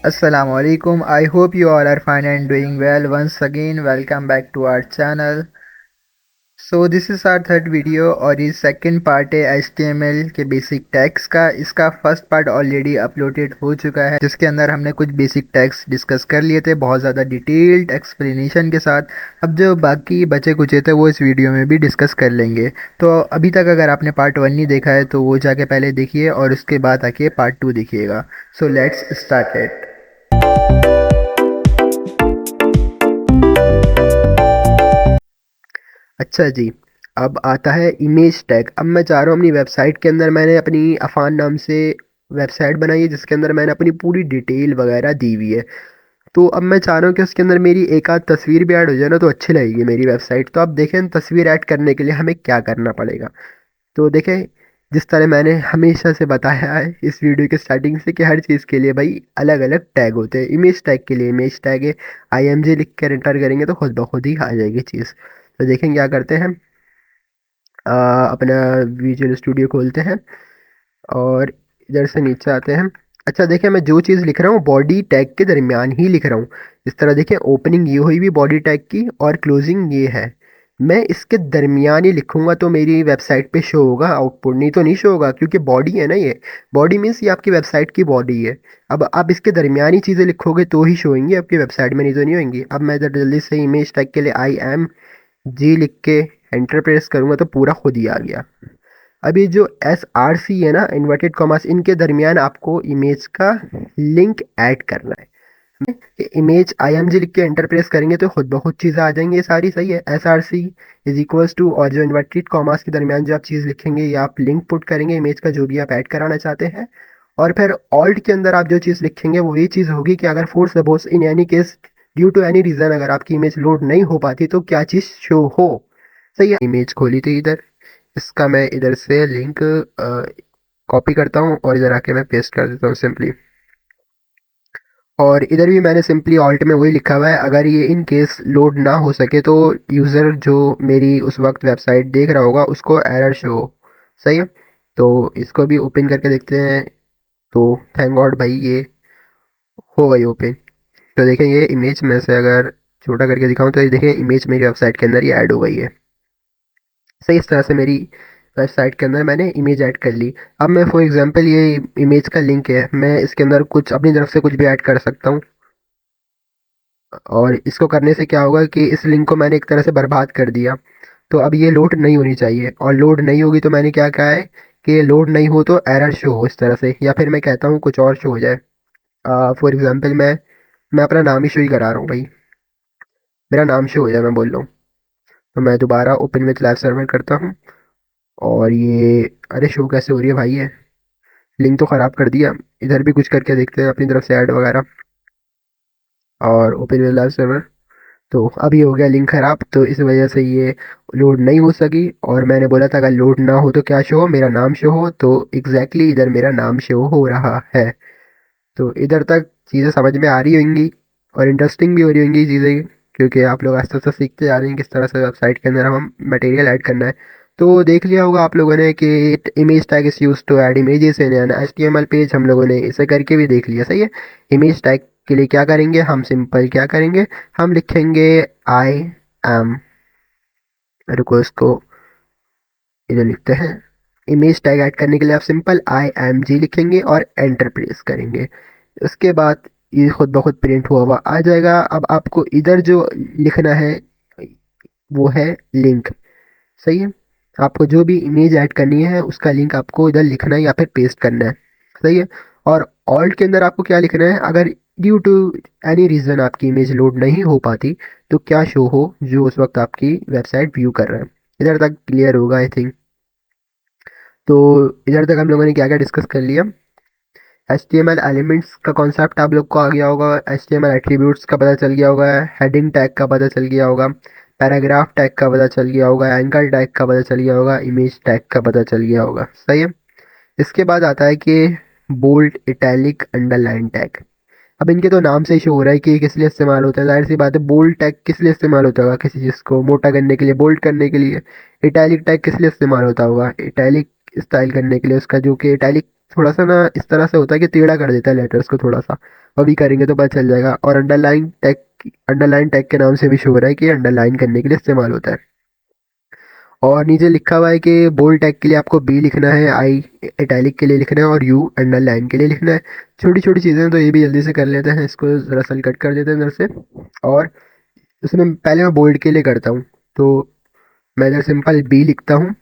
Assalamualaikum. I hope you all are fine and doing well. Once again, welcome back to our channel. So this is our third video और ये second part है HTML के basic tags का। इसका first part already uploaded हो चुका है जिसके अंदर हमने कुछ बेसिक टैग्स डिस्कस कर लिए थे बहुत ज़्यादा डिटेल्ड एक्सप्लेनेशन के साथ। अब जो बाकी बचे कुचे थे वो इस वीडियो में भी डिस्कस कर लेंगे। तो अभी तक अगर आपने पार्ट 1 नहीं देखा है तो वो जाके पहले देखिए और उसके बाद आके पार्ट 2 देखिएगा। So let's start it. अच्छा जी, अब आता है इमेज टैग। अब मैं चाह रहा हूँ अपनी वेबसाइट के अंदर मैंने अपनी अफान नाम से वेबसाइट बनाई है जिसके अंदर मैंने अपनी पूरी डिटेल वगैरह दी हुई है। तो अब मैं चाह रहा हूँ कि उसके अंदर मेरी एक आध तस्वीर भी ऐड हो जाए ना तो अच्छी लगेगी मेरी वेबसाइट। तो अब देखें तस्वीर ऐड करने के लिए हमें क्या करना पड़ेगा। तो देखें जिस तरह मैंने हमेशा से बताया है इस वीडियो के स्टार्टिंग से कि हर चीज़ के लिए भाई अलग अलग टैग होते हैं। इमेज टैग के लिए इमेज टैग है IMG लिख कर एंटर करेंगे तो खुद ब खुद ही आ जाएगी चीज़। तो देखें क्या करते हैं, अपना विजुअल स्टूडियो खोलते हैं और इधर से नीचे आते हैं। अच्छा देखिए मैं जो चीज़ लिख रहा हूँ बॉडी टैग के दरमियान ही लिख रहा हूँ। इस तरह देखिए ओपनिंग ये हुई भी बॉडी टैग की और क्लोजिंग ये है। मैं इसके दरमियान ही लिखूंगा तो मेरी वेबसाइट पे शो होगा आउटपुट, नहीं तो नहीं शो होगा क्योंकि बॉडी है ना ये। बॉडी मीन्स ये आपकी वेबसाइट की बॉडी है। अब आप इसके दरमियानी चीज़ें लिखोगे तो ही शो होंगी आपकी वेबसाइट में, नहीं तो नहीं होंगी। अब मैं इधर जल्दी से इमेज टैग के लिए IMG लिख के एंटर प्रेस करूँगा तो पूरा खुद ही आ गया। अभी जो SRC है ना इन्वर्टेड कॉमास इनके दरमियान आपको इमेज का लिंक ऐड करना है। इमेज IMG लिख के एंटर प्रेस करेंगे तो खुद ब खुद चीज़ें आ जाएंगी, ये सारी सही है। SRC इज इक्वल्स टू और जो इन्वर्टेड कॉमास के दरमियान जो आप चीज़ लिखेंगे या आप लिंक पुट करेंगे इमेज का जो भी आप ऐड कराना चाहते हैं। और फिर ऑल्ट के अंदर आप जो चीज़ लिखेंगे वो ये चीज़ होगी कि अगर for suppose in any case due to any reason अगर आपकी इमेज लोड नहीं हो पाती तो क्या चीज़ शो हो। सही है, इमेज खोली थी इधर, इसका मैं इधर से लिंक कॉपी करता हूँ और इधर आके मैं पेस्ट कर देता हूँ सिंपली। और इधर भी मैंने सिंपली ऑल्ट में वही लिखा हुआ है, अगर ये इन केस लोड ना हो सके तो यूज़र जो मेरी उस वक्त वेबसाइट देख रहा होगा उसको एरर शो हो। सही है, तो इसको भी ओपन करके देखते हैं। तो थैंक गॉड भाई ये हो गई ओपन। तो देखें ये इमेज में से अगर छोटा करके दिखाऊं तो ये देखें इमेज मेरी वेबसाइट के अंदर ही ऐड हो गई है। सही, इस तरह से मेरी वेबसाइट के अंदर मैंने इमेज ऐड कर ली। अब मैं फॉर एग्जांपल ये इमेज का लिंक है, मैं इसके अंदर कुछ अपनी तरफ से कुछ भी ऐड कर सकता हूँ। और इसको करने से क्या होगा कि इस लिंक को मैंने एक तरह से बर्बाद कर दिया। तो अब ये लोड नहीं होनी चाहिए और लोड नहीं होगी तो मैंने क्या कहा है कि लोड नहीं हो तो एरर शो हो इस तरह से, या फिर मैं कहता हूँ कुछ और शो हो जाए। फॉर एग्जांपल मैं अपना नाम ही शो ही करा रहा हूँ भाई, मेरा नाम शो हो जाए मैं बोल रहा हूँ। तो मैं दोबारा ओपन विथ लाइव सर्वर करता हूँ और ये अरे शो कैसे हो रही है भाई, ये लिंक तो ख़राब कर दिया। इधर भी कुछ करके देखते हैं अपनी तरफ से ऐड वगैरह और ओपन विद लाइव सर्वर। तो अब ये हो गया लिंक ख़राब, तो इस वजह से ये लोड नहीं हो सकी। और मैंने बोला था अगर लोड ना हो तो क्या शो हो, मेरा नाम शो हो। तो एग्जैक्टली इधर मेरा नाम शो हो रहा है। तो इधर तक चीज़ें समझ में आ रही होंगी और इंटरेस्टिंग भी हो रही होंगी चीज़ें, क्योंकि आप लोग आस्ते आस्ते सीखते जा रहे हैं किस तरह से वेबसाइट के अंदर हम मटेरियल ऐड करना है। तो देख लिया होगा आप लोगों ने कि image tag is use to add images in an HTML page, हम लोगों ने इसे करके भी देख लिया। सही है, इमेज टैग के लिए क्या करेंगे हम, सिंपल क्या करेंगे हम लिखेंगे आई एम, रुको इसको इधर लिखते हैं। इमेज टैग ऐड करने के लिए आप सिंपल IMG लिखेंगे और एंटर प्रेस करेंगे। उसके बाद ये खुद ब खुद प्रिंट हुआ हुआ आ जाएगा। अब आपको इधर जो लिखना है वो है लिंक। सही है, आपको जो भी इमेज ऐड करनी है उसका लिंक आपको इधर लिखना है या फिर पेस्ट करना है। सही है, और ऑल्ट के अंदर आपको क्या लिखना है, अगर ड्यू टू एनी रीज़न आपकी इमेज लोड नहीं हो पाती तो क्या शो हो जो उस वक्त आपकी वेबसाइट व्यू कर रहा है। इधर तक क्लियर होगा आई थिंक। तो इधर तक हम लोगों ने क्या क्या डिस्कस कर लिया। HTML एलिमेंट्स का कॉन्सेप्ट आप लोग को आ गया होगा, HTML एट्रीब्यूट्स का पता चल गया होगा, हेडिंग टैग का पता चल गया होगा, पैराग्राफ टैग का पता चल गया होगा, एंकर टैग का पता चल गया होगा, इमेज टैग का पता चल गया होगा। सही है, इसके बाद आता है कि बोल्ड, इटैलिक, अंडरलाइन टैग। अब इनके तो नाम से ही शो हो रहा है कि ये किस लिए इस्तेमाल होता है। जाहिर सी बात है बोल्ड टैग किस लिए इस्तेमाल होता होगा, किसी चीज़ को मोटा करने के लिए, बोल्ड करने के लिए। इटैलिक टैग किस लिए इस्तेमाल होता होगा, इटैलिक स्टाइल करने के लिए, उसका जो कि इटैलिक थोड़ा सा ना इस तरह से होता है कि टेढ़ा कर देता है लेटर्स को थोड़ा सा। अभी करेंगे तो पता चल जाएगा। और अंडरलाइन टैग के नाम से भी शो हो रहा है कि अंडरलाइन करने के लिए इस्तेमाल होता है। और नीचे लिखा हुआ है कि बोल्ड टैग के लिए आपको बी लिखना है, आई इटैलिक के लिए लिखना है और यू अंडरलाइन के लिए लिखना है। छोटी छोटी चीज़ें तो ये भी जल्दी से कर लेते हैं, इसको ज़रा सल कट कर देते हैं इधर से। और उसमें पहले मैं बोल्ड के लिए करता हूँ। तो मैं इधर सिंपल बी लिखता हूँ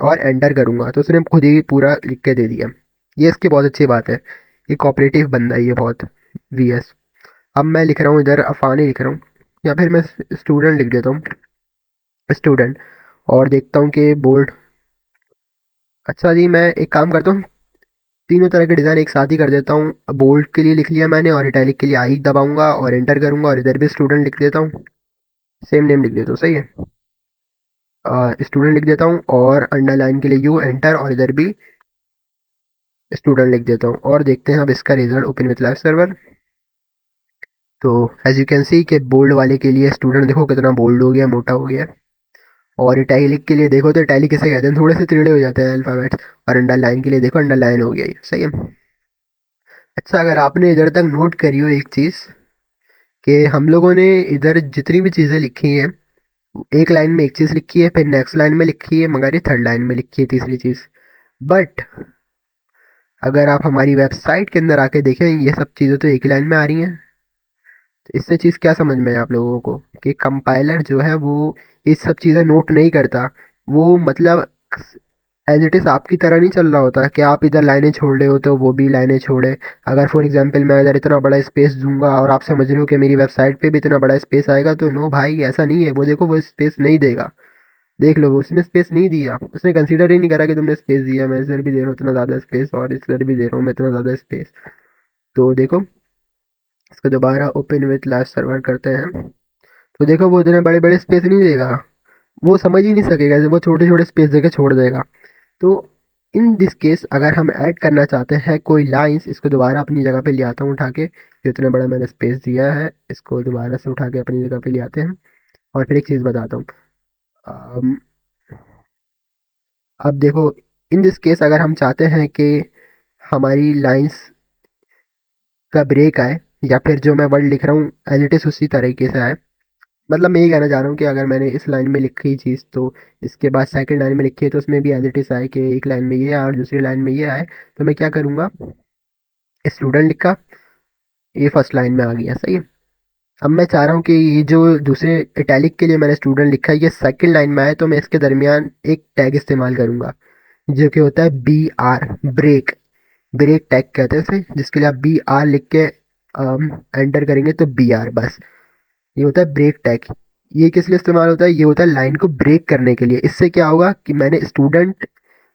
और एंटर करूँगा तो उसने खुद ही पूरा लिख के दे दिया। ये इसकी बहुत अच्छी बात है, ये कोऑपरेटिव बंदा है ये बहुत। V S. अब मैं लिख रहा हूँ इधर अफानी लिख रहा हूँ, या फिर मैं स्टूडेंट लिख देता हूँ, स्टूडेंट। और देखता हूँ कि बोल्ड। अच्छा जी, मैं एक काम करता हूँ, तीनों तरह के डिज़ाइन एक साथ ही कर देता हूँ। बोल्ड के लिए लिख लिया मैंने और इटैलिक के लिए आई दबाऊंगा और एंटर करूंगा और इधर भी स्टूडेंट लिख देता हूँ। सेम नेम लिख देता हूँ, सही है। स्टूडेंट लिख देता हूँ और अंडरलाइन के लिए यू एंटर और इधर भी स्टूडेंट लिख देता हूँ। और देखते हैं अब इसका result open with live server. तो एज यू कैन सी कि बोल्ड वाले के लिए स्टूडेंट देखो कितना बोल्ड हो गया, मोटा हो गया। और इटैलिक के लिए देखो तो इटैलिक किसे कहते हैं, थोड़े से टेढ़े हो जाते हैं अल्फाबेट। और अंडरलाइन के लिए देखो अंडरलाइन हो गया, ये सही है। अच्छा, अगर आपने इधर तक नोट करी हो एक चीज़, कि हम लोगों ने इधर जितनी भी चीज़ें लिखी हैं, एक लाइन में एक चीज़ लिखी है, फिर नेक्स्ट लाइन में लिखी है, मगर ये थर्ड लाइन में लिखी है तीसरी चीज़। बट अगर आप हमारी वेबसाइट के अंदर आके देखें, ये सब चीज़ें तो एक ही लाइन में आ रही हैं। तो इससे चीज़ क्या समझ में है आप लोगों को, कि कंपाइलर जो है वो ये सब चीज़ें नोट नहीं करता। वो मतलब एज इट इज़ आपकी तरह नहीं चल रहा होता कि आप इधर लाइनें छोड़ रहे हो तो वो भी लाइनें छोड़े। अगर फॉर एग्जांपल मैं इधर इतना बड़ा स्पेस दूंगा और आप समझ रहे हो कि मेरी वेबसाइट पे भी इतना बड़ा स्पेस आएगा, तो नो भाई, ऐसा नहीं है। वो देखो, वो स्पेस नहीं देगा। देख लो, वो उसने स्पेस नहीं दिया, उसने कंसीडर ही नहीं करा कि तुमने स्पेस दिया। मैं इधर भी दे रहा हूँ इतना ज़्यादा स्पेस और इधर भी दे रहा हूँ मैं इतना ज़्यादा स्पेस। तो देखो, इसको दोबारा ओपन विथ लाइव सर्वर करते हैं। तो देखो, वो इतने बड़े बड़े स्पेस नहीं देगा। वो समझ ही नहीं सकेगा, वो छोटे छोटे स्पेस देके छोड़ देगा। तो इन दिस केस अगर हम ऐड करना चाहते हैं कोई लाइंस, इसको दोबारा अपनी जगह पे ले आता हूँ उठा के, जो इतना बड़ा मैंने स्पेस दिया है इसको दोबारा से उठा के अपनी जगह पे ले आते हैं। और फिर एक चीज़ बताता हूँ। अम, अब देखो, इन दिस केस अगर हम चाहते हैं कि हमारी लाइंस का ब्रेक आए, या फिर जो मैं वर्ड लिख रहा हूँ एज इट इज़ उसी तरीके से आए। मतलब मैं ये कहना चाह रहा हूँ कि अगर मैंने इस लाइन में लिखी चीज़ तो इसके बाद सेकंड लाइन में लिखी है तो उसमें भी एज इट इज़ आए, कि एक लाइन में ये आए और दूसरी लाइन में ये आए। तो मैं क्या करूँगा, स्टूडेंट लिखा, ये फर्स्ट लाइन में आ गया, सही है। अब मैं चाह रहा हूँ कि ये जो दूसरे इटैलिक के लिए मैंने स्टूडेंट लिखा है ये सेकंड लाइन में आए, तो मैं इसके दरमियान एक टैग इस्तेमाल करूँगा जो कि होता है B R, break. Break tag कहते हैं इसे, जिसके लिए आप बी आर लिख के एंटर करेंगे तो बी आर, बस। ये होता है ब्रेक टैग। ये किस लिए इस्तेमाल होता है, ये होता है लाइन को ब्रेक करने के लिए। इससे क्या होगा कि मैंने स्टूडेंट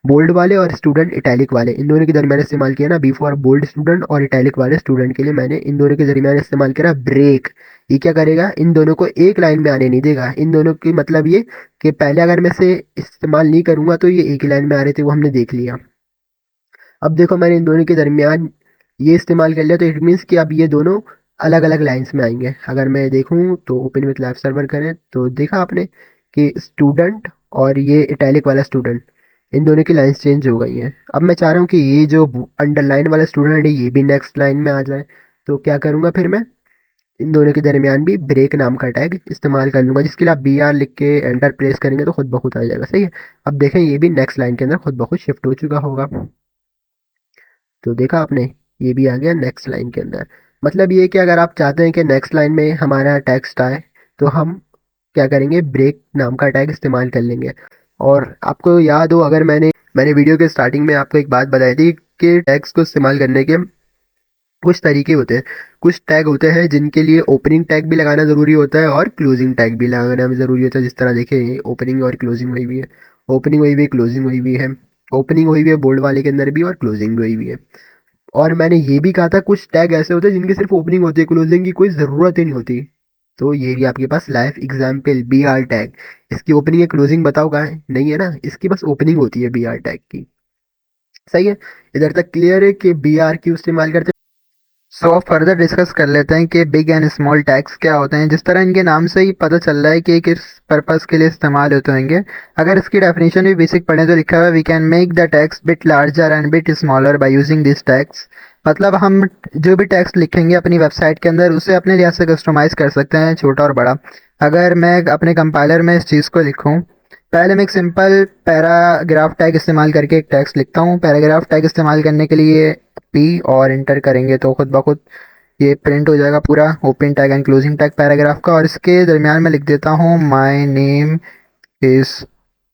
बोल्ड वाले और स्टूडेंट इटैलिक वाले इन दोनों के दरमियान इस्तेमाल किया ना, बी फॉर बोल्ड स्टूडेंट और इटैलिक वाले स्टूडेंट के लिए मैंने इन दोनों के दरमियान इस्तेमाल करा ब्रेक। ये क्या करेगा, इन दोनों को एक लाइन में आने नहीं देगा। इन दोनों की मतलब ये कि पहले अगर मैं से इस्तेमाल नहीं करूंगा तो ये एक ही लाइन में आ रहे थे, वो हमने देख लिया। अब देखो, मैंने इन दोनों के दरमियान ये इस्तेमाल कर लिया, तो इट मीन्स कि अब ये दोनों अलग अलग लाइंस में आएंगे। अगर मैं देखूँ तो ओपन विथ लाइव सर्वर करें तो देखा आपने कि स्टूडेंट और ये इटैलिक वाला स्टूडेंट, इन दोनों की लाइंस चेंज हो गई हैं। अब मैं चाह रहा हूँ कि ये जो अंडरलाइन वाला स्टूडेंट है ये भी नेक्स्ट लाइन में आ जाए। तो क्या करूँगा फिर मैं, इन दोनों के दरमियान भी ब्रेक नाम का टैग इस्तेमाल कर लूंगा, जिसके लिए आप बी आर लिख के एंटर प्रेस करेंगे तो खुद ब खुद आ जाएगा, सही है। अब देखें, ये भी नेक्स्ट लाइन के अंदर खुद ब खुद शिफ्ट हो चुका होगा। तो देखा आपने, ये भी आ गया नेक्स्ट लाइन के अंदर। मतलब ये कि अगर आप चाहते हैं कि नेक्स्ट लाइन में हमारा टेक्स्ट आए, तो हम क्या करेंगे, ब्रेक नाम का टैग इस्तेमाल कर लेंगे। और आपको याद हो, अगर मैंने वीडियो के स्टार्टिंग में आपको एक बात बताई थी कि टैग्स को इस्तेमाल करने के कुछ तरीके होते हैं। कुछ टैग होते हैं जिनके लिए ओपनिंग टैग भी लगाना ज़रूरी होता है और क्लोजिंग टैग भी लगाना भी ज़रूरी होता है। जिस तरह देखें, ओपनिंग और क्लोजिंग हुई भी है, ओपनिंग हुई भी है, क्लोजिंग हुई भी है। ओपनिंग हुई भी है बोल्ड वाले के अंदर भी और क्लोजिंग भी हुई भी है। और मैंने ये भी कहा था कुछ टैग ऐसे होते हैं जिनकी सिर्फ ओपनिंग होती है, क्लोजिंग की कोई ज़रूरत ही नहीं होती। तो ये भी आपके पास live example B R tag. इसकी ओपनिंग या क्लोजिंग बताओ कहाँ है, नहीं है ना, इसकी बस ओपनिंग होती है बी आर टैग की, सही है। इधर तक क्लियर है कि बी आर क्यों इस्तेमाल करते हैं। सो अब फर्दर डिस्कस कर लेते हैं कि बिग एंड स्मॉल टैग्स क्या होते हैं। जिस तरह इनके नाम से ही पता चल रहा है कि ये किस पर्पस के लिए इस्तेमाल होते होंगे। अगर इसकी डेफिनेशन भी बेसिक पढ़ें तो लिखा हुआ है we can make the text bit larger and bit smaller by using this tags. मतलब हम जो भी टेक्स्ट लिखेंगे अपनी वेबसाइट के अंदर उसे अपने लिहाज से कस्टमाइज़ कर सकते हैं, छोटा और बड़ा। अगर मैं अपने कंपाइलर में इस चीज़ को लिखूँ, पहले मैं एक सिंपल पैराग्राफ टैग इस्तेमाल करके एक टेक्स्ट लिखता हूँ। पैराग्राफ टैग इस्तेमाल करने के लिए पी और इंटर करेंगे तो खुद ब खुद ये प्रिंट हो जाएगा पूरा open tag and closing tag paragraph का। और इसके दरमियान में लिख देता हूँ माय नेम इज़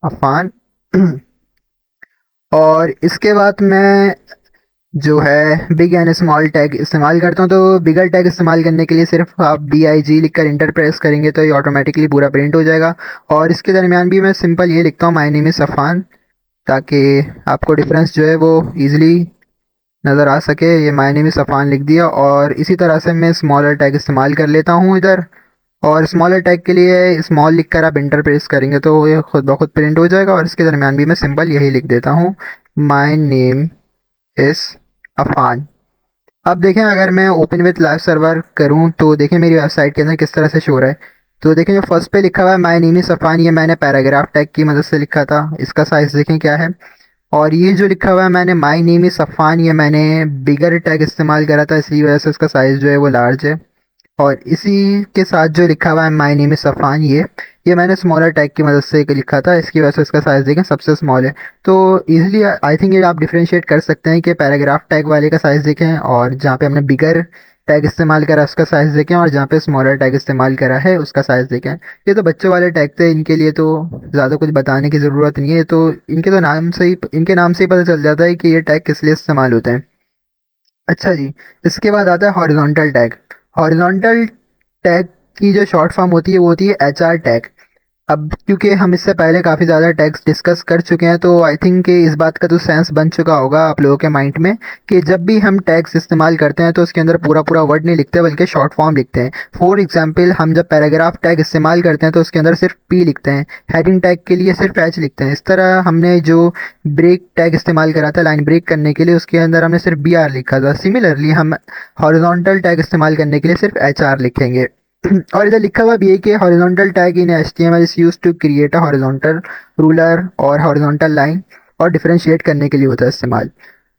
अफान। और इसके बाद मैं जो है बिग एंड स्मॉल टैग इस्तेमाल करता हूँ। तो बिगर टैग इस्तेमाल करने के लिए सिर्फ आप BIG लिख कर इंटर प्रेस करेंगे तो ये ऑटोमेटिकली पूरा प्रिंट हो जाएगा। और इसके दरमियान भी मैं सिंपल ये लिखता हूँ माय नेम इज़ अफान, ताकि आपको डिफरेंस जो है वो ईजिली नज़र आ सके। ये माय नेम इज़ अफान लिख दिया। और इसी तरह से मैं स्मॉलर टैग इस्तेमाल कर लेता हूँ इधर। और स्मॉलर टैग के लिए स्मॉल लिख कर आप इंटर प्रेस करेंगे तो ये खुद ब खुद प्रिंट हो जाएगा। और इसके दरमियान भी मैं सिंपल यही लिख देता हूँ माय नेम इज़ अफान। अब देखें अगर मैं ओपन विथ लाइव सर्वर करूं तो देखें मेरी वेबसाइट के अंदर किस तरह से शो हो रहा है। तो देखें जो फर्स्ट पे लिखा हुआ है माय नेम इज़ अफान, ये मैंने पैराग्राफ टैग की मदद से लिखा था। इसका साइज़ देखें क्या है। और ये जो लिखा हुआ है मैंने माय नेम इज़ अफान, ये मैंने बिगर टैग इस्तेमाल करा था, इसी वजह से इसका साइज़ जो है वो लार्ज है। और इसी के साथ जो लिखा हुआ है माय नेम इज़ सफ़ान, ये मैंने स्मॉलर टैग की मदद से लिखा था, इसकी वजह से इसका साइज़ देखें सबसे स्मॉल है। तो इजीली आई थिंक ये आप डिफरेंशिएट कर सकते हैं कि पैराग्राफ टैग वाले का साइज़ देखें और जहाँ पे हमने बिगर टैग इस्तेमाल करा उसका साइज़ देखें, और जहाँ पे स्मॉलर टैग इस्तेमाल करा है उसका साइज़ देखें। ये तो बच्चों वाले टैग थे, इनके लिए तो ज़्यादा कुछ बताने की ज़रूरत नहीं है। तो इनके नाम से ही पता चल जाता है कि ये टैग किस लिए इस्तेमाल होते हैं। अच्छा जी, इसके बाद आता है हॉरिजॉन्टल टैग। हॉरिजॉन्टल टैग की जो शॉर्ट फॉर्म होती है वो होती है HR टैग। अब क्योंकि हम इससे पहले काफ़ी ज़्यादा टैग्स डिस्कस कर चुके हैं तो आई थिंक कि इस बात का तो सेंस बन चुका होगा आप लोगों के माइंड में कि जब भी हम टैग्स इस्तेमाल करते हैं तो उसके अंदर पूरा पूरा वर्ड नहीं लिखते बल्कि शॉर्ट फॉर्म लिखते हैं। फॉर एग्जांपल हम जब पैराग्राफ टैग इस्तेमाल करते हैं तो उसके अंदर सिर्फ P लिखते हैं। हेडिंग टैग के लिए सिर्फ H लिखते हैं। इस तरह हमने जो ब्रेक टैग इस्तेमाल करा था लाइन ब्रेक करने के लिए, उसके अंदर हमने सिर्फ BR लिखा था। सिमिलरली हम हॉरिजॉन्टल टैग इस्तेमाल करने के लिए सिर्फ HR लिखेंगे। और इधर लिखा हुआ भी है कि horizontal tag in HTML is used to create a horizontal ruler और हॉरिजॉन्टल लाइन, और डिफरेंशिएट करने के लिए होता है इस्तेमाल।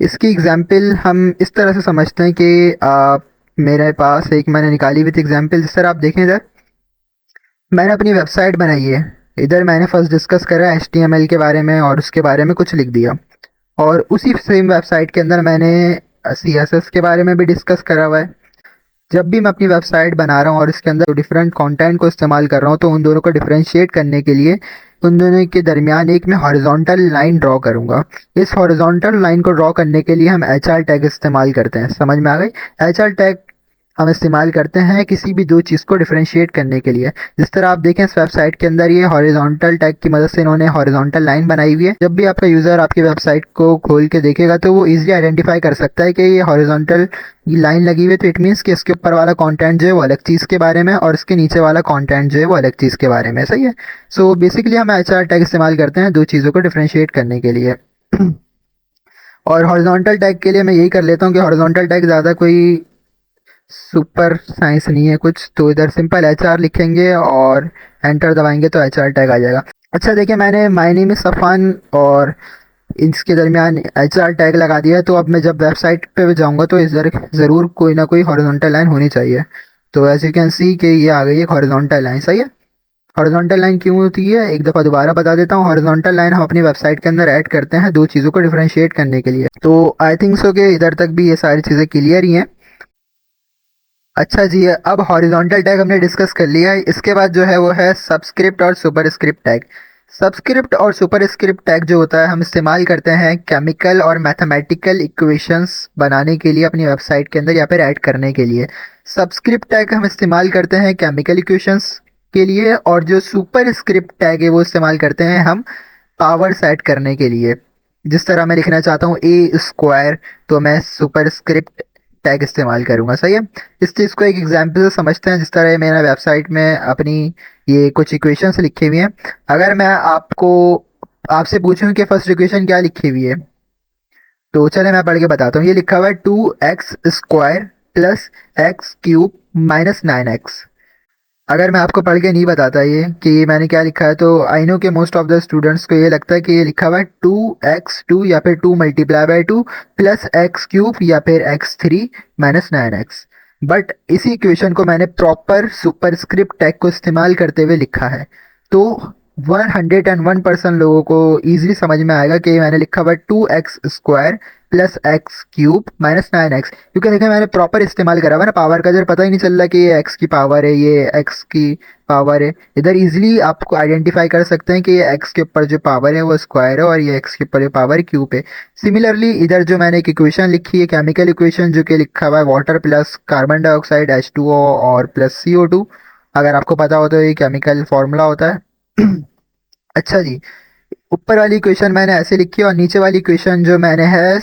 इसकी एग्जांपल हम इस तरह से समझते हैं कि मेरे पास एक मैंने निकाली हुई थी एग्जांपल। जिस तरह आप देखें इधर मैंने अपनी वेबसाइट बनाई है। इधर मैंने फर्स्ट डिस्कस करा HTML के बारे में और उसके बारे में कुछ लिख दिया। और उसी सेम वेबसाइट के अंदर मैंने CSS के बारे में भी डिस्कस करा हुआ है। जब भी मैं अपनी वेबसाइट बना रहा हूँ और इसके अंदर डिफरेंट कंटेंट को इस्तेमाल कर रहा हूँ तो उन दोनों को डिफरेंशिएट करने के लिए उन दोनों के दरमियान एक मैं हॉरिजॉन्टल लाइन ड्रॉ करूँगा। इस हॉरिजॉन्टल लाइन को ड्रॉ करने के लिए हम HR टैग इस्तेमाल करते हैं। समझ में आ गई। HR टैग हम इस्तेमाल करते हैं किसी भी दो चीज़ को डिफरेंशिएट करने के लिए। जिस तरह आप देखें इस वेबसाइट के अंदर ये हॉरिजॉन्टल टैग की मदद से इन्होंने हॉरिजॉन्टल लाइन बनाई हुई है। जब भी आपका यूज़र आपकी वेबसाइट को खोल के देखेगा तो वो इजीली आइडेंटिफाई कर सकता है कि ये हॉरिजॉन्टल लाइन लगी हुई है, तो इट मीन्स कि इसके ऊपर वाला कंटेंट जो है वो अलग चीज़ के बारे में और इसके नीचे वाला कंटेंट जो है वो अलग चीज़ के बारे में। सही है। सो बेसिकली हम HR टैग इस्तेमाल करते हैं दो चीज़ों को डिफरेंशिएट करने के लिए। और हॉरिजॉन्टल टैग के लिए मैं यही कर लेता हूँ कि हॉरिजॉन्टल टैग ज़्यादा कोई सुपर साइंस नहीं है कुछ। तो इधर सिंपल HR लिखेंगे और एंटर दबाएंगे तो HR टैग आ जाएगा। अच्छा देखिए मैंने माय नेम इज़ सफ़ान और इसके दरमियान HR टैग लगा दिया है। तो अब मैं जब वेबसाइट पे जाऊंगा तो इधर ज़रूर कोई ना कोई हॉरिजॉन्टल लाइन होनी चाहिए। तो एज यू कैन सी कि ये आ गई एक हॉरिजॉन्टल लाइन। सही है। हॉरिजॉन्टल लाइन क्यों होती है एक दफ़ा दोबारा बता देता हूँ। हॉरिजॉन्टल लाइन हम अपनी वेबसाइट के अंदर ऐड करते हैं दो चीज़ों को डिफरेंशिएट करने के लिए। तो आई थिंक सो कि इधर तक भी ये सारी चीज़ें क्लियर ही हैं। अच्छा जी, अब हॉरिजॉन्टल टैग हमने डिस्कस कर लिया है। इसके बाद जो है वो है सबस्क्रिप्ट और सुपरस्क्रिप्ट टैग। सबस्क्रिप्ट और सुपरस्क्रिप्ट टैग जो होता है हम इस्तेमाल करते हैं केमिकल और मैथमेटिकल इक्वेशंस बनाने के लिए अपनी वेबसाइट के अंदर या फिर ऐड करने के लिए। सबस्क्रिप्ट टैग हम इस्तेमाल करते हैं केमिकल इक्वेशंस के लिए, और जो सुपरस्क्रिप्ट टैग है वो इस्तेमाल करते हैं हम पावर सेट करने के लिए। जिस तरह मैं लिखना चाहता हूँ A² तो मैं सुपरस्क्रिप्ट टैग इस्तेमाल करूँगा। सही है। इस चीज़ को एक एग्जांपल से समझते हैं। जिस तरह मैंने वेबसाइट में अपनी ये कुछ इक्वेशंस लिखी हुई हैं। अगर मैं आपसे पूछूं कि फर्स्ट इक्वेशन क्या लिखी हुई है तो चले मैं पढ़ के बताता हूँ। ये लिखा हुआ है 2x² plus x cube minus 9x। अगर मैं आपको पढ़ के नहीं बताता ये कि मैंने क्या लिखा है, तो आई नो कि मोस्ट ऑफ द स्टूडेंट्स को ये लगता है कि ये लिखा हुआ है 2x2 या फिर 2 × 2 प्लस एक्स क्यूब या फिर x3 माइनस 9x। बट इसी इक्वेशन को मैंने प्रॉपर सुपरस्क्रिप्ट टैग को इस्तेमाल करते हुए लिखा है, तो 101% लोगों को ईजिली समझ में आएगा कि मैंने लिखा हुआ है 2x² plus x cube minus 9x, क्योंकि देखिए मैंने प्रॉपर इस्तेमाल करा हुआ है ना पावर का, इधर पता ही नहीं चल रहा कि ये एक्स की पावर है, ये एक्स की पावर है। इधर इजीली आपको आइडेंटिफाई कर सकते हैं कि ये एक्स के ऊपर जो पावर है वो स्क्वायर है और ये एक्स के ऊपर जो पावर क्यूब है। सिमिलरली इधर जो मैंने एक इक्वेशन लिखी है, केमिकल इक्वेशन, जो कि लिखा हुआ है water plus carbon dioxide H2O और प्लस CO2। अगर आपको पता हो तो ये केमिकल फॉर्मूला होता है। अच्छा जी, ऊपर वाली इक्वेशन मैंने ऐसे लिखी है और नीचे वाली इक्वेशन जो मैंने है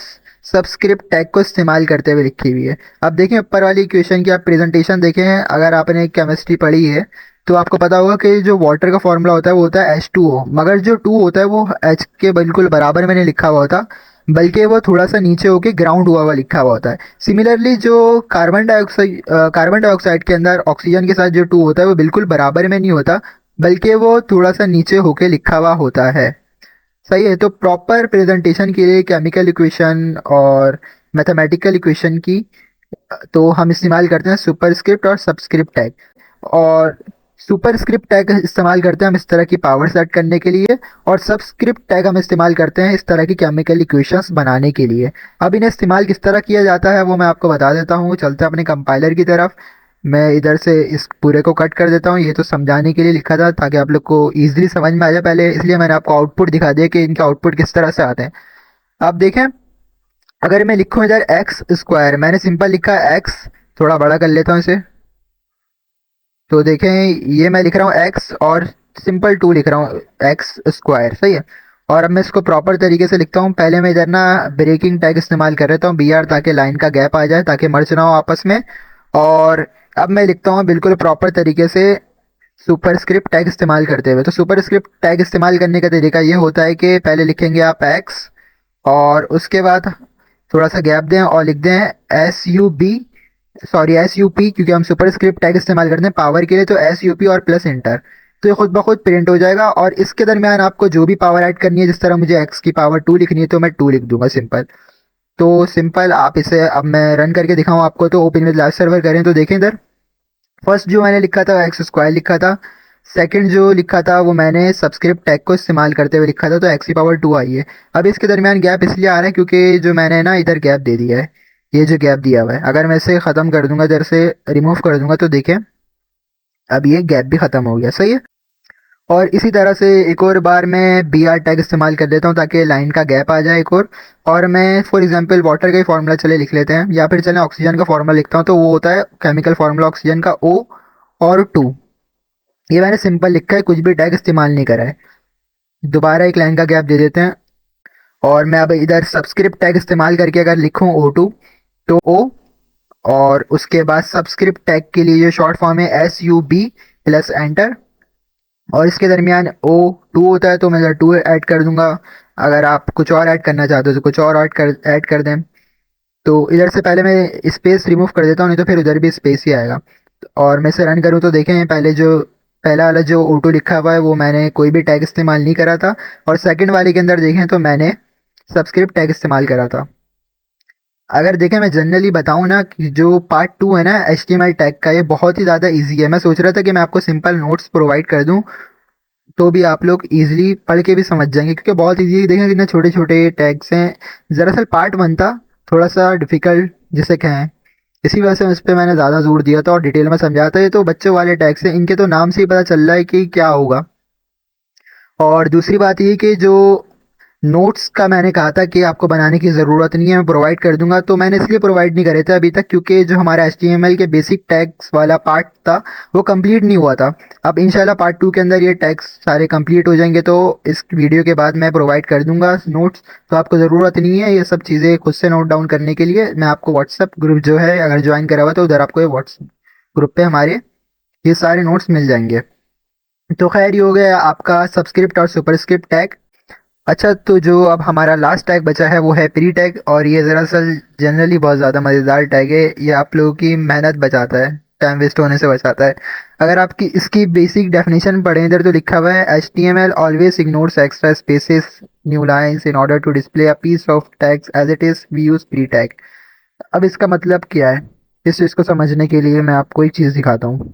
सबस्क्रिप्ट टैग को इस्तेमाल करते हुए लिखी हुई है। अब देखें ऊपर वाली इक्वेशन की आप प्रेजेंटेशन देखें, अगर आपने केमिस्ट्री पढ़ी है तो आपको पता होगा कि जो वाटर का फॉर्मूला होता है वो होता है H2O, मगर जो 2 होता है वो H के बिल्कुल बराबर में नहीं लिखा हुआ होता, बल्कि वो थोड़ा सा नीचे होके ग्राउंड हुआ लिखा हुआ होता है। सिमिलरली जो कार्बन डाइऑक्साइड के अंदर ऑक्सीजन के साथ जो 2 होता है वो बिल्कुल बराबर में नहीं होता, बल्कि वो थोड़ा सा नीचे होके लिखा हुआ होता है। सही है, तो प्रॉपर प्रेजेंटेशन के लिए केमिकल इक्वेशन और मैथमेटिकल इक्वेशन की तो हम इस्तेमाल करते हैं सुपरस्क्रिप्ट और सबस्क्रिप्ट टैग। और सुपरस्क्रिप्ट टैग इस्तेमाल करते हैं हम इस तरह की पावर सेट करने के लिए, और सबस्क्रिप्ट टैग हम इस्तेमाल करते हैं इस तरह की केमिकल इक्वेशंस बनाने के लिए। अब इन्हें इस्तेमाल किस तरह किया जाता है वो मैं आपको बता देता हूँ। चलते हैं अपने कंपाइलर की तरफ। मैं इधर से इस पूरे को कट कर देता हूँ, ये तो समझाने के लिए लिखा था ताकि आप लोग को ईजिली समझ में आ जाए पहले, इसलिए मैंने आपको आउटपुट दिखा दिया कि इनके आउटपुट किस तरह से आते हैं। आप देखें, अगर मैं लिखूँ इधर x², मैंने सिंपल लिखा है x, थोड़ा बड़ा कर लेता हूँ इसे, तो देखें ये मैं लिख रहा हूँ x और सिंपल 2 लिख रहा हूँ x²। सही है, और अब मैं इसको प्रॉपर तरीके से लिखता हूँ। पहले मैं इधर ना ब्रेकिंग टैग इस्तेमाल कर लेता हूँ BR, ताकि लाइन का गैप आ जाए, ताकि मर्ज ना हो आपस में। और अब मैं लिखता हूँ बिल्कुल प्रॉपर तरीके से सुपरस्क्रिप्ट टैग इस्तेमाल करते हुए। तो सुपरस्क्रिप्ट टैग इस्तेमाल करने का तरीका ये होता है कि पहले लिखेंगे आप x, और उसके बाद थोड़ा सा गैप दें और लिख दें SUP, क्योंकि हम सुपरस्क्रिप्ट टैग इस्तेमाल करते हैं पावर के लिए, तो SUP और प्लस इंटर। तो ये खुद ब खुद प्रिंट हो जाएगा, और इसके दरमियान आपको जो भी पावर ऐड करनी है, जिस तरह मुझे x की पावर 2 लिखनी है तो मैं 2 लिख दूंगा सिंपल। तो सिंपल आप इसे, अब मैं रन करके दिखाऊँ आपको, तो ओपन विद लाइव सर्वर करें तो देखें इधर फर्स्ट जो मैंने लिखा था x² लिखा था, सेकंड जो लिखा था वो मैंने सबस्क्रिप्ट टैग को इस्तेमाल करते हुए लिखा था, तो x की पावर 2 आई है। अब इसके दरमियान गैप इसलिए आ रहा है क्योंकि जो मैंने ना इधर गैप दे दिया है, ये जो गैप दिया हुआ है, अगर मैं इसे ख़त्म कर दूंगा, इधर से रिमूव कर दूंगा, तो देखें अब ये गैप भी ख़त्म हो गया। सही है, और इसी तरह से एक और बार मैं BR टैग इस्तेमाल कर देता हूँ ताकि लाइन का गैप आ जाए एक और मैं फॉर एग्जांपल वाटर का ही फार्मूला चले लिख लेते हैं, या फिर चले ऑक्सीजन का फार्मूला लिखता हूँ, तो वो होता है केमिकल फार्मूला ऑक्सीजन का O और 2। ये मैंने सिंपल लिखा है, कुछ भी टैग इस्तेमाल नहीं करा है। दोबारा एक लाइन का गैप दे देते हैं, और मैं अब इधर सबस्क्रिप्ट टैग इस्तेमाल करके अगर लिखूँ O2, तो O, और उसके बाद सबस्क्रिप्ट टैग के लिए जो शॉर्ट फॉर्म है SUB प्लस एंटर, और इसके दरमियान O2 होता है तो मैं इधर 2 ऐड कर दूंगा। अगर आप कुछ और ऐड करना चाहते हो तो कुछ और ऐड कर दें। तो इधर से पहले मैं स्पेस रिमूव कर देता हूँ, नहीं तो फिर उधर भी स्पेस ही आएगा। और मैं इसे रन करूँ तो देखें पहला वाला जो O2 लिखा हुआ है वो मैंने कोई भी टैग इस्तेमाल नहीं करा था, और सेकंड वाले के अंदर देखें तो मैंने सबस्क्रिप्ट टैग इस्तेमाल करा था। अगर देखें मैं जनरली बताऊं ना कि जो पार्ट 2 है ना HTML टैग का, ये बहुत ही ज़्यादा इजी है। मैं सोच रहा था कि मैं आपको सिंपल नोट्स प्रोवाइड कर दूं तो भी आप लोग इजीली पढ़ के भी समझ जाएंगे, क्योंकि बहुत इजी देखें कितने छोटे छोटे टैग्स हैं। दरअसल पार्ट 1 था थोड़ा सा डिफ़िकल्ट जिसे कहें, इसी वजह से इस पर मैंने ज़्यादा जोर दिया था और डिटेल में समझाया था। ये तो बच्चों वाले टैग्स हैं, इनके तो नाम से ही पता चल रहा है कि क्या होगा। और दूसरी बात ये कि जो नोट्स का मैंने कहा था कि आपको बनाने की ज़रूरत नहीं है, मैं प्रोवाइड कर दूंगा, तो मैंने इसलिए प्रोवाइड नहीं करे थे अभी तक क्योंकि जो हमारा HTML के बेसिक टैग्स वाला पार्ट था वो कंप्लीट नहीं हुआ था। अब इंशाल्लाह पार्ट 2 के अंदर ये टैग्स सारे कंप्लीट हो जाएंगे, तो इस वीडियो के बाद मैं प्रोवाइड कर दूंगा नोट्स। तो आपको ज़रूरत नहीं है ये सब चीज़ें खुद से नोट डाउन करने के लिए। मैं आपको व्हाट्सअप ग्रुप जो है अगर ज्वाइन करा हुआ तो उधर आपको ये व्हाट्सअप ग्रुप पे हमारे ये सारे नोट्स मिल जाएंगे। तो खैर ये हो गया आपका सबस्क्रिप्ट और सुपरस्क्रिप्ट टैग। अच्छा, तो जो अब हमारा लास्ट टैग बचा है वो है प्री टैग, और ये दरअसल जनरली बहुत ज़्यादा मज़ेदार टैग है। ये आप लोगों की मेहनत बचाता है, टाइम वेस्ट होने से बचाता है। अगर आपकी इसकी बेसिक डेफिनेशन पढ़ें इधर, तो लिखा हुआ है HTML always ignores extra spaces new lines in order to display a piece of text as it is, we use pre tag. अब इसका मतलब क्या है, इस चीज़ को समझने के लिए मैं आपको एक चीज़ दिखाता हूँ।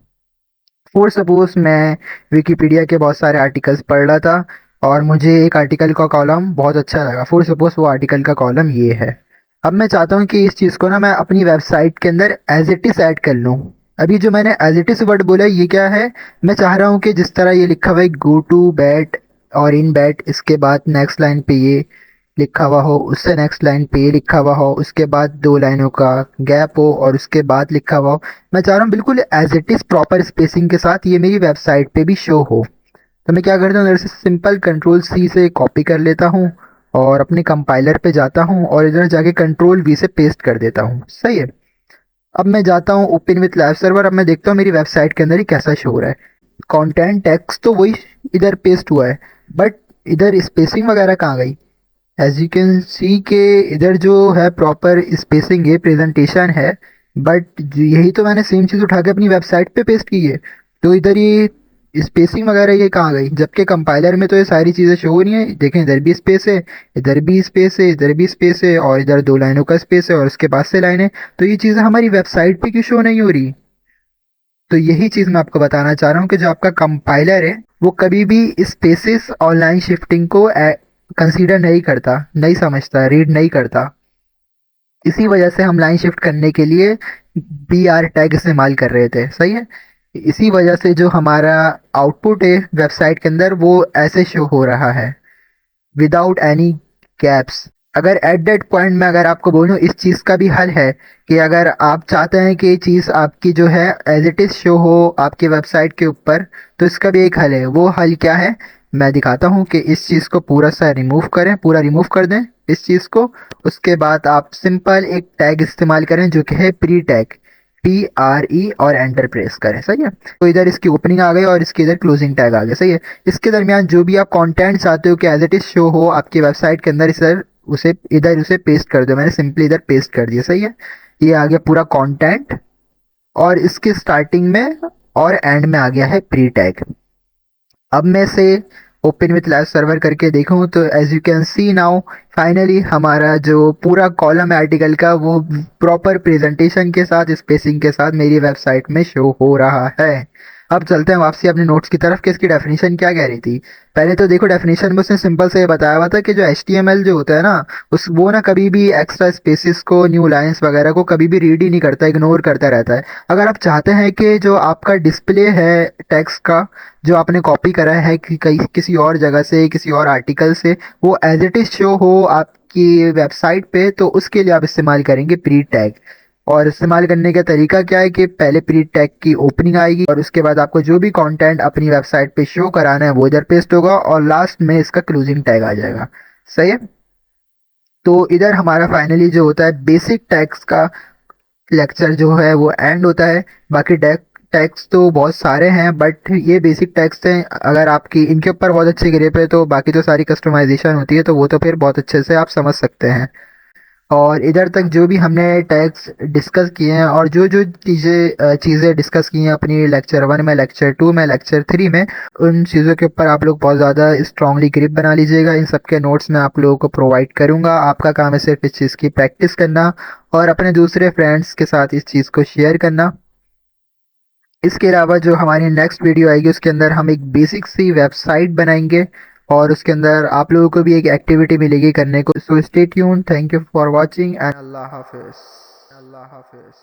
फॉर सपोज मैं विकिपीडिया के बहुत सारे आर्टिकल्स पढ़ रहा था, और मुझे एक आर्टिकल का कॉलम बहुत अच्छा लगा। फॉर सपोज वो आर्टिकल का कॉलम ये है। अब मैं चाहता हूँ कि इस चीज़ को ना मैं अपनी वेबसाइट के अंदर एज इट इज़ ऐड कर लूँ। अभी जो मैंने एज इट इज़ वर्ड बोला ये क्या है, मैं चाह रहा हूँ कि जिस तरह ये लिखा हुआ है गो टू बैट और इन बैट, इसके बाद नेक्स्ट लाइन पे ये लिखा हुआ हो, उससे नेक्स्ट लाइन पे ये लिखा हुआ हो, उसके बाद 2 लाइनों का गैप हो, और उसके बाद लिखा हुआ हो। मैं चाह रहा हूँ बिल्कुल as it is proper spacing के साथ ये मेरी वेबसाइट पे भी शो हो। तो मैं क्या करता हूँ, इधर से सिंपल कंट्रोल C से कॉपी कर लेता हूँ, और अपने कंपाइलर पे जाता हूँ, और इधर जाके कंट्रोल V से पेस्ट कर देता हूँ। सही है। अब मैं जाता हूँ ओपन विथ लाइव सर्वर। अब मैं देखता हूँ मेरी वेबसाइट के अंदर ही कैसा शो हो रहा है। कंटेंट टेक्स्ट तो वही इधर पेस्ट हुआ है, बट इधर स्पेसिंग वगैरह कहाँ गई। एज यू कैन सी के इधर जो है प्रॉपर स्पेसिंग है, प्रेजेंटेशन है, बट यही तो मैंने सेम चीज़ उठा के अपनी वेबसाइट पे पेस्ट की है। तो इधर ये स्पेसिंग वगैरह ये कहाँ गई, जबकि कंपाइलर में तो ये सारी चीज़ें शो हो रही हैं। देखें, इधर भी स्पेस है, इधर भी स्पेस है, इधर भी स्पेस है, और इधर 2 लाइनों का स्पेस है, और उसके बाद से लाइन है। तो ये चीज़ें हमारी वेबसाइट पे क्यों शो नहीं हो रही। तो यही चीज़ मैं आपको बताना चाह रहा हूँ कि जो आपका कंपाइलर है वो कभी भी स्पेसिस और लाइन शिफ्टिंग को कंसीडर नहीं करता, नहीं समझता, रीड नहीं करता। इसी वजह से हम लाइन शिफ्ट करने के लिए BR टैग इस्तेमाल कर रहे थे। सही है। इसी वजह से जो हमारा आउटपुट है वेबसाइट के अंदर वो ऐसे शो हो रहा है, विदाउट एनी कैप्स। अगर एट दैट पॉइंट में अगर आपको बोलूँ, इस चीज़ का भी हल है कि अगर आप चाहते हैं कि ये चीज़ आपकी जो है एज इट इज़ शो हो आपकी वेबसाइट के ऊपर, तो इसका भी एक हल है। वो हल क्या है, मैं दिखाता हूँ कि इस चीज़ को पूरा सा रिमूव करें, पूरा रिमूव कर दें इस चीज़ को। उसके बाद आप सिंपल एक टैग इस्तेमाल करें जो कि है प्री टैग, PRE, और एंटर प्रेस करें। सही है। तो इधर इसकी ओपनिंग आ गई और इसके इधर क्लोजिंग टैग आ गया। सही है। इसके दरमियान जो भी आप कंटेंट चाहते हो कि एज इट इज शो हो आपकी वेबसाइट के अंदर, इधर उसे पेस्ट कर दो। मैंने सिंपली इधर पेस्ट कर दिया। सही है। ये आ गया पूरा कंटेंट, और इसके स्टार्टिंग में और एंड में आ गया है प्री टैग। अब मैं इसे ओपन विथ लाइव सर्वर करके देखूं तो as you can see now, finally हमारा जो पूरा कॉलम है आर्टिकल का वो प्रॉपर प्रेजेंटेशन के साथ, स्पेसिंग के साथ मेरी वेबसाइट में शो हो रहा है। अब चलते हैं वापसी अपने नोट्स की तरफ कि इसकी डेफिनेशन क्या कह रही थी। पहले तो देखो, डेफिनेशन में उसने सिंपल से ये बताया हुआ था कि जो HTML जो होता है ना, उस वो ना कभी भी एक्स्ट्रा स्पेसिस को, न्यू लाइंस वगैरह को कभी भी रीड ही नहीं करता, इग्नोर करता रहता है। अगर आप चाहते हैं कि जो आपका डिस्प्ले है टेक्स्ट का, जो आपने कॉपी करा है कि कहीं किसी और जगह से, किसी और आर्टिकल से, वो एज इट इज शो हो आपकी वेबसाइट पे, तो उसके लिए आप इस्तेमाल करेंगे प्री टैग। और इस्तेमाल करने का तरीका क्या है कि पहले प्री टैग की ओपनिंग आएगी, और उसके बाद आपको जो भी कंटेंट अपनी वेबसाइट पे शो कराना है वो इधर पेस्ट होगा, और लास्ट में इसका क्लोजिंग टैग आ जाएगा। सही है। तो इधर हमारा फाइनली जो होता है बेसिक टैग्स का लेक्चर जो है वो एंड होता है। बाकी टैक्स तो बहुत सारे हैं, बट ये बेसिक टैक्स हैं। अगर आपकी इनके ऊपर बहुत अच्छी ग्रिप है तो बाकी तो सारी कस्टमाइजेशन होती है, तो वो तो फिर बहुत अच्छे से आप समझ सकते हैं। और इधर तक जो भी हमने टैक्स डिस्कस किए हैं, और जो जो चीज़ें डिस्कस की हैं अपनी लेक्चर 1 में, लेक्चर 2 में, लेक्चर 3 में, उन चीज़ों के ऊपर आप लोग बहुत ज़्यादा स्ट्रांगली ग्रिप बना लीजिएगा। इन सब के नोट्स मैं आप लोगों को प्रोवाइड करूँगा। आपका काम है सिर्फ इस चीज़ की प्रैक्टिस करना, और अपने दूसरे फ्रेंड्स के साथ इस चीज़ को शेयर करना। इसके अलावा जो हमारी नेक्स्ट वीडियो आएगी उसके अंदर हम एक बेसिक सी वेबसाइट बनाएंगे, और उसके अंदर आप लोगों को भी एक एक्टिविटी मिलेगी करने को। So stay tuned, thank you for watching, and अल्लाह हाफिज़। अल्लाह हाफिज़।